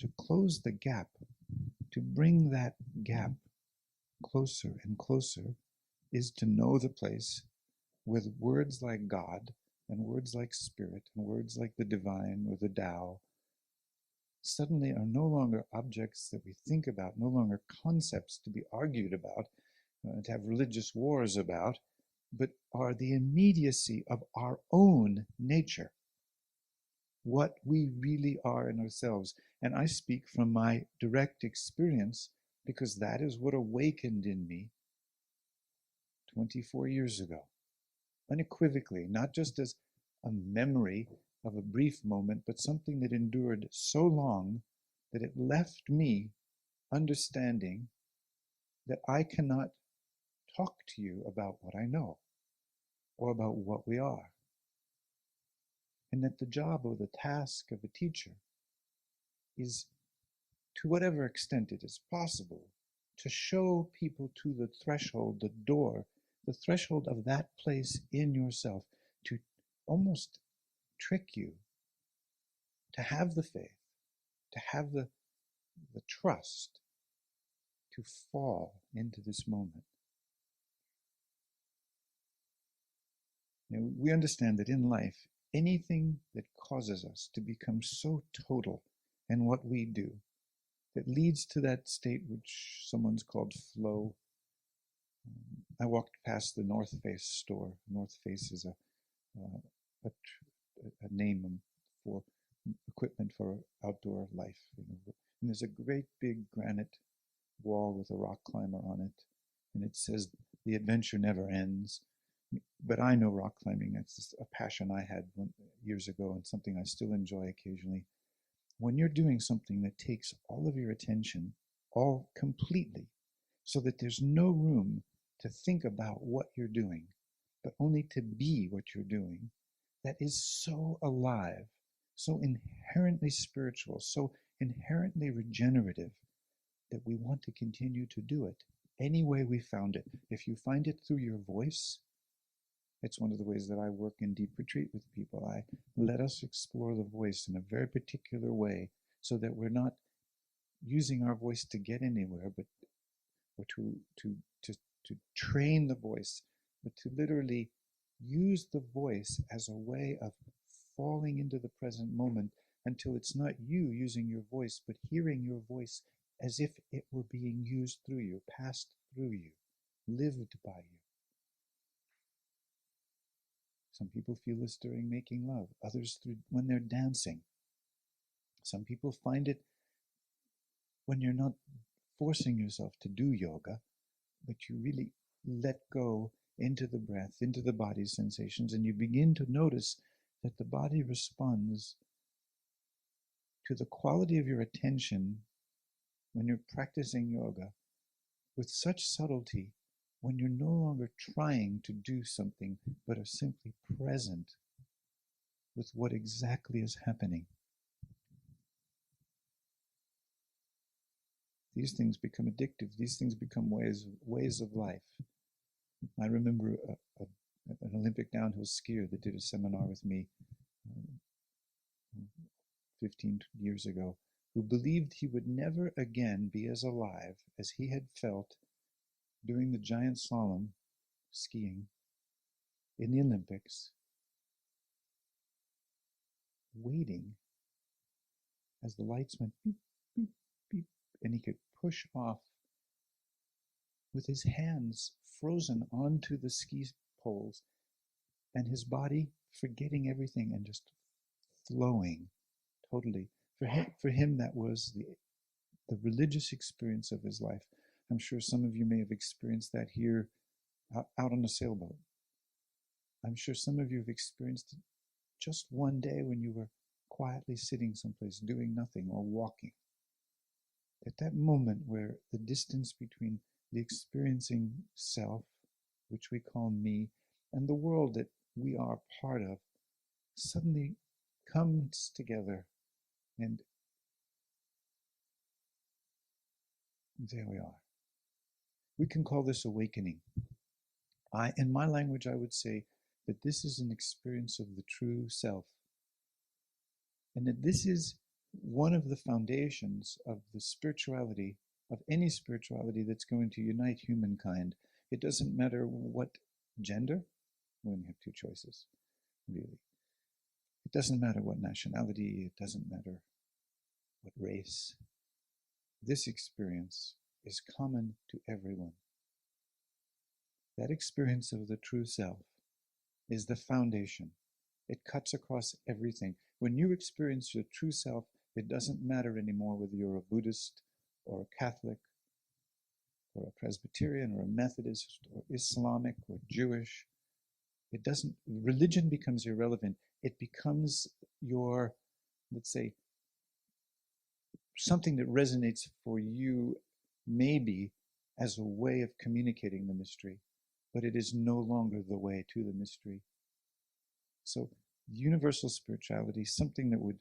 to close the gap, to bring that gap closer and closer, is to know the place with words like God and words like Spirit and words like the divine or the Tao suddenly are no longer objects that we think about, no longer concepts to be argued about, to have religious wars about, but are the immediacy of our own nature, what we really are in ourselves. And I speak from my direct experience because that is what awakened in me 24 years ago, unequivocally, not just as a memory of a brief moment, but something that endured so long that it left me understanding that I cannot talk to you about what I know or about what we are. And that the job or the task of a teacher is, to whatever extent it is possible, to show people to the threshold, the door, the threshold of that place in yourself, to almost trick you, to have the faith, to have the trust, to fall into this moment. Now, we understand that in life, anything that causes us to become so total in what we do, that leads to that state which someone's called flow. I walked past the North Face store. North Face is a name for equipment for outdoor life. And there's a great big granite wall with a rock climber on it, and it says, "The adventure never ends." But I know rock climbing. That's a passion I had years ago and something I still enjoy occasionally. When you're doing something that takes all of your attention, all completely, so that there's no room to think about what you're doing, but only to be what you're doing, that is so alive, so inherently spiritual, so inherently regenerative, that we want to continue to do it any way we found it. If you find it through your voice, it's one of the ways that I work in deep retreat with people. I let us explore the voice in a very particular way so that we're not using our voice to get anywhere, but or to train the voice, but to literally use the voice as a way of falling into the present moment until it's not you using your voice, but hearing your voice as if it were being used through you, passed through you, lived by you. Some people feel this during making love, others through when they're dancing. Some people find it when you're not forcing yourself to do yoga, but you really let go into the breath, into the body's sensations, and you begin to notice that the body responds to the quality of your attention when you're practicing yoga with such subtlety, when you're no longer trying to do something, but are simply present with what exactly is happening. These things become addictive. These things become ways of life. I remember an Olympic downhill skier that did a seminar with me 15 years ago, who believed he would never again be as alive as he had felt during the giant slalom skiing in the Olympics, waiting as the lights went beep, beep, beep, and he could push off with his hands frozen onto the ski poles and his body forgetting everything and just flowing totally. For him, that was the religious experience of his life. I'm sure some of you may have experienced that here out on a sailboat. I'm sure some of you have experienced it just one day when you were quietly sitting someplace doing nothing or walking. At that moment where the distance between the experiencing self, which we call me, and the world that we are part of, suddenly comes together, and there we are. We can call this awakening. In my language, I would say that this is an experience of the true self, and that this is one of the foundations of the spirituality, of any spirituality that's going to unite humankind. It doesn't matter what gender, we only have two choices, really. It doesn't matter what nationality, it doesn't matter what race. This experience is common to everyone. That experience of the true self is the foundation. It cuts across everything. When you experience your true self, it doesn't matter anymore whether you're a Buddhist or a Catholic or a Presbyterian or a Methodist or Islamic or Jewish. It doesn't, religion becomes irrelevant. It becomes your, let's say, something that resonates for you maybe as a way of communicating the mystery, but it is no longer the way to the mystery. So universal spirituality, something that would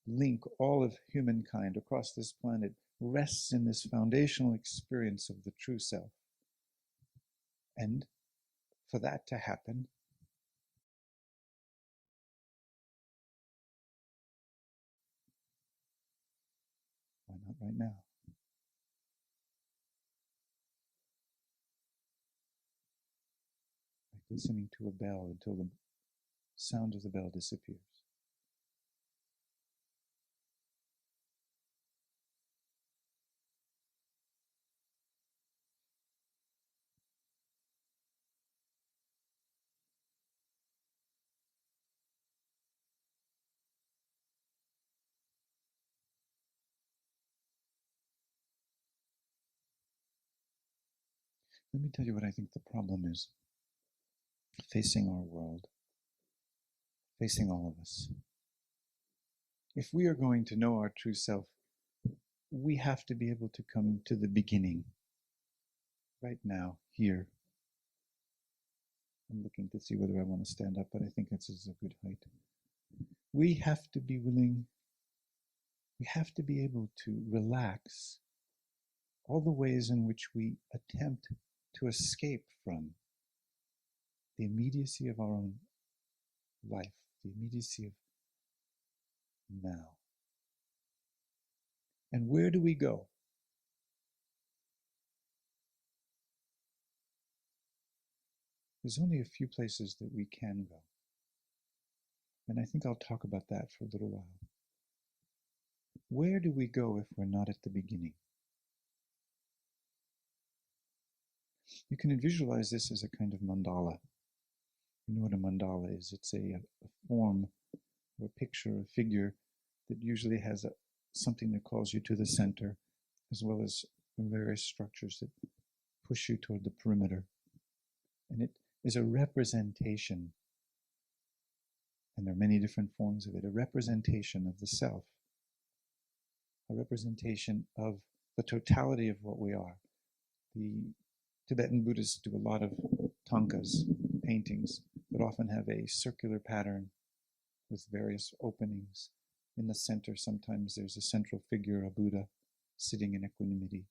link all of humankind across this planet, rests in this foundational experience of the true self. And for that to happen, why not right now? Like listening to a bell until the sound of the bell disappears. Let me tell you what I think the problem is facing our world, facing all of us. If we are going to know our true self, we have to be able to come to the beginning, right now, here. I'm looking to see whether I want to stand up, but I think this is a good height. We have to be willing, we have to be able to relax all the ways in which we attempt to escape from the immediacy of our own life, the immediacy of now. And where do we go? There's only a few places that we can go. And I think I'll talk about that for a little while. Where do we go if we're not at the beginning? You can visualize this as a kind of mandala. You know what a mandala is? It's a form or a picture, a figure that usually has something that calls you to the center, as well as various structures that push you toward the perimeter. And it is a representation, and there are many different forms of it, a representation of the self, a representation of the totality of what we are. The Tibetan Buddhists do a lot of tankas, paintings, that often have a circular pattern with various openings. In the center, sometimes there's a central figure, a Buddha, sitting in equanimity.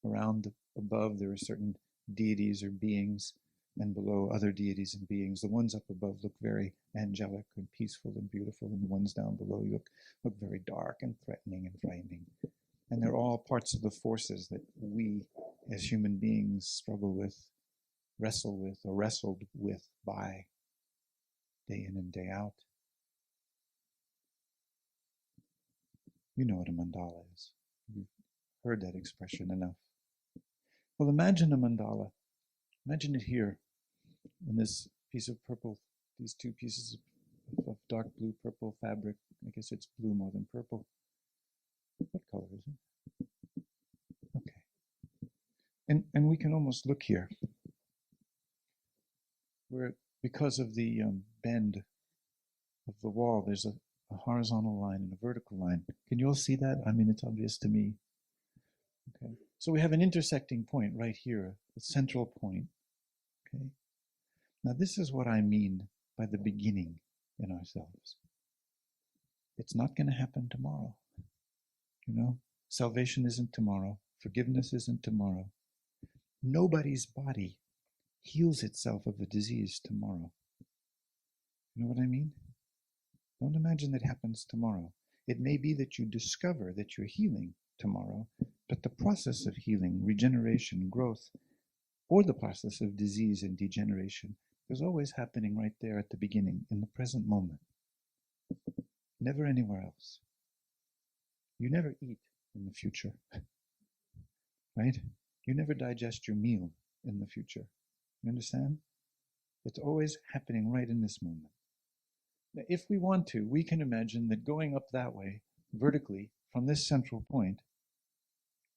Around, above, there are certain deities or beings, and below, other deities and beings. The ones up above look very angelic and peaceful and beautiful, and the ones down below look very dark and threatening and frightening. And they're all parts of the forces that we, as human beings, struggle with, wrestle with, or wrestled with by day in and day out. You know what a mandala is. You've heard that expression enough. Well, imagine a mandala. Imagine it here in this piece of purple, these two pieces of dark blue purple fabric. I guess it's blue more than purple. What color is it? Okay. And we can almost look here, where because of the bend of the wall, there's a horizontal line and a vertical line. Can you all see that? I mean, it's obvious to me. Okay. So we have an intersecting point right here, the central point. Okay. Now this is what I mean by the beginning in ourselves. It's not going to happen tomorrow. You know, salvation isn't tomorrow. Forgiveness isn't tomorrow. Nobody's body heals itself of a disease tomorrow. You know what I mean? Don't imagine that happens tomorrow. It may be that you discover that you're healing tomorrow, but the process of healing, regeneration, growth, or the process of disease and degeneration is always happening right there at the beginning, in the present moment, never anywhere else. You never eat in the future, right? You never digest your meal in the future. You understand? It's always happening right in this moment. Now, if we want to, we can imagine that going up that way, vertically, from this central point,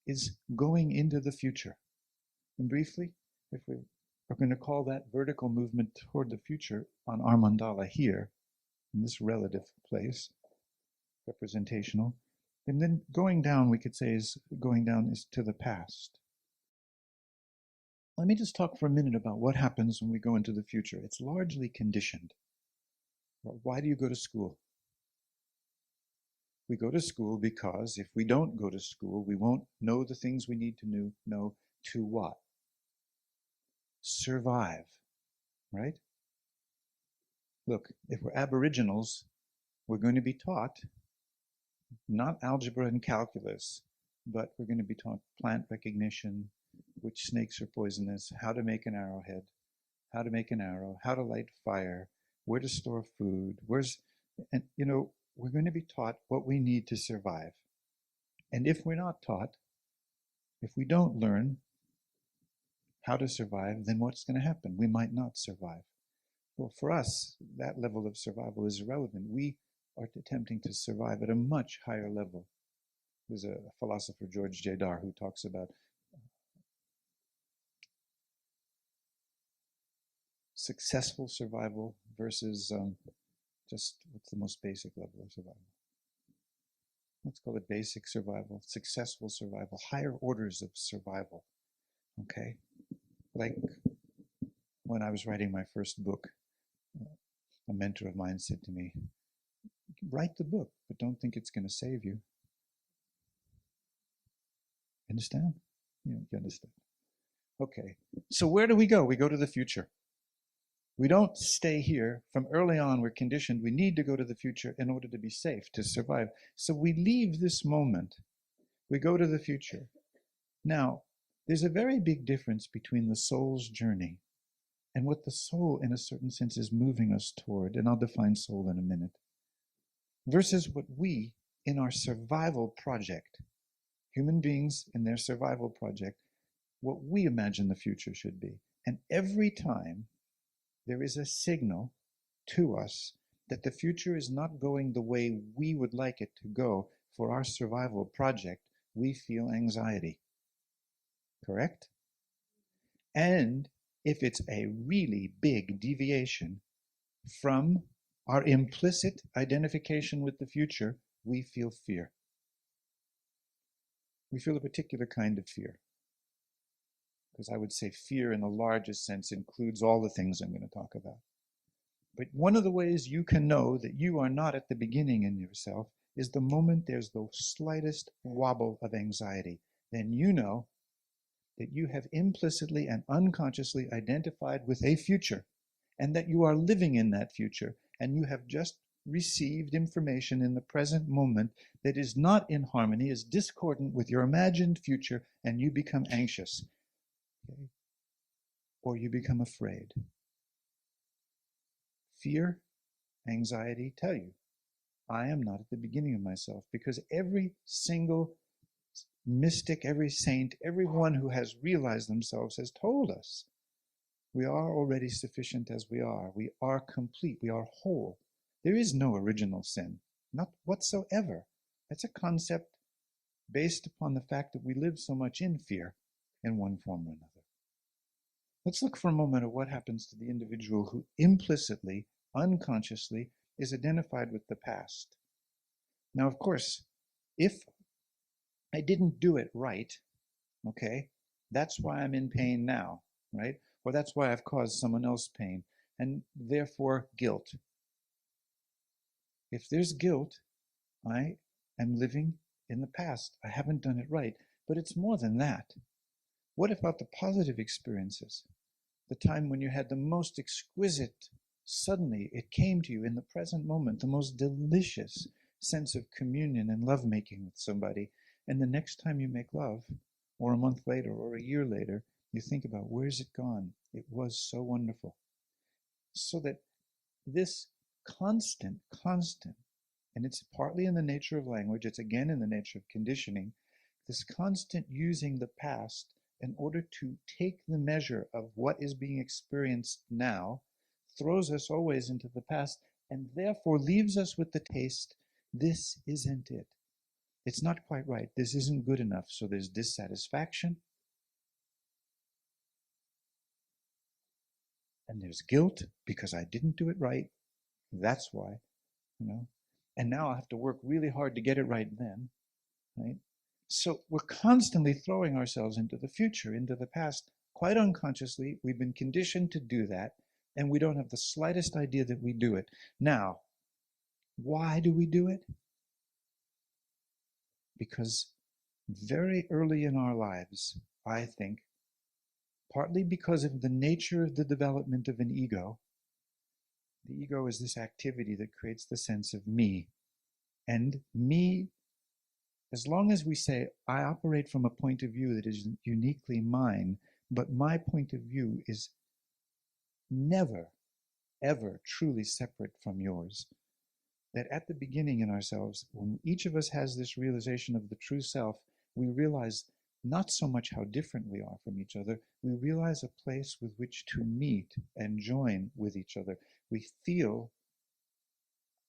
is going into the future. And briefly, if we are going to call that vertical movement toward the future on our mandala here, in this relative place, representational, and then going down, we could say, is going down is to the past. Let me just talk for a minute about what happens when we go into the future. It's largely conditioned. Why do you go to school? We go to school because if we don't go to school, we won't know the things we need to know to what? Survive, right? Look, if we're aboriginals, we're going to be taught not algebra and calculus, but we're going to be taught plant recognition, which snakes are poisonous, how to make an arrowhead, how to make an arrow, how to light fire, where to store food, and we're going to be taught what we need to survive. And if we're not taught, if we don't learn how to survive, then what's going to happen? We might not survive. Well, for us, that level of survival is irrelevant. We are attempting to survive at a much higher level. There's a philosopher, George J. Dar, who talks about successful survival versus just what's the most basic level of survival. Let's call it basic survival, successful survival, higher orders of survival, okay? Like when I was writing my first book, a mentor of mine said to me, write the book, but don't think it's going to save you. Understand? You understand. Okay, so where do we go? We go to the future. We don't stay here. From early on, we're conditioned. We need to go to the future in order to be safe, to survive. So we leave this moment. We go to the future. Now, there's a very big difference between the soul's journey and what the soul, in a certain sense, is moving us toward, and I'll define soul in a minute, versus what we, in our survival project, human beings in their survival project, what we imagine the future should be. And every time there is a signal to us that the future is not going the way we would like it to go for our survival project, we feel anxiety. Correct? And if it's a really big deviation from our implicit identification with the future, we feel fear. We feel a particular kind of fear. Because I would say fear in the largest sense includes all the things I'm going to talk about. But one of the ways you can know that you are not at the beginning in yourself is the moment there's the slightest wobble of anxiety. Then you know that you have implicitly and unconsciously identified with a future, and that you are living in that future, and you have just received information in the present moment that is not in harmony, is discordant with your imagined future, and you become anxious. Okay? Or you become afraid. Fear, anxiety tell you, I am not at the beginning of myself, because every single mystic, every saint, everyone who has realized themselves has told us we are already sufficient as we are. We are complete. We are whole. There is no original sin, not whatsoever. That's a concept based upon the fact that we live so much in fear in one form or another. Let's look for a moment at what happens to the individual who implicitly, unconsciously, is identified with the past. Now, of course, if I didn't do it right, okay, that's why I'm in pain now, right? Or that's why I've caused someone else pain, and therefore guilt. If there's guilt, I am living in the past. I haven't done it right. But it's more than that. What about the positive experiences? The time when you had the most exquisite, suddenly it came to you in the present moment, the most delicious, sense of communion and lovemaking with somebody. And the next time you make love, or a month later, or a year later, you think about, where's it gone? It was so wonderful. So that this constant, and it's partly in the nature of language, it's again in the nature of conditioning, this constant using the past in order to take the measure of what is being experienced now, throws us always into the past, and therefore leaves us with the taste, this isn't it. It's not quite right. This isn't good enough. So there's dissatisfaction, and there's guilt because I didn't do it right. That's why, you know. And now I have to work really hard to get it right then, right? So we're constantly throwing ourselves into the future, into the past. Quite unconsciously, we've been conditioned to do that, and we don't have the slightest idea that we do it. Now, why do we do it? Because very early in our lives, I think, partly because of the nature of the development of an ego, the ego is this activity that creates the sense of me. And me, as long as we say, I operate from a point of view that is uniquely mine, but my point of view is never, ever truly separate from yours, that at the beginning in ourselves, when each of us has this realization of the true self, we realize not so much how different we are from each other, we realize a place with which to meet and join with each other. We feel,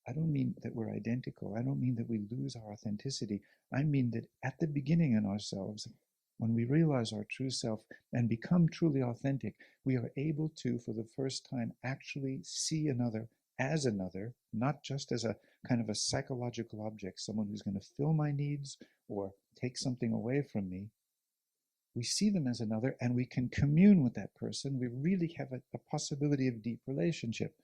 I don't mean that we're identical, I don't mean that we lose our authenticity, I mean that at the beginning in ourselves, when we realize our true self and become truly authentic, we are able to, for the first time, actually see another as another, not just as a kind of a psychological object, someone who's going to fill my needs or take something away from me. We see them as another and we can commune with that person. We really have a possibility of deep relationship.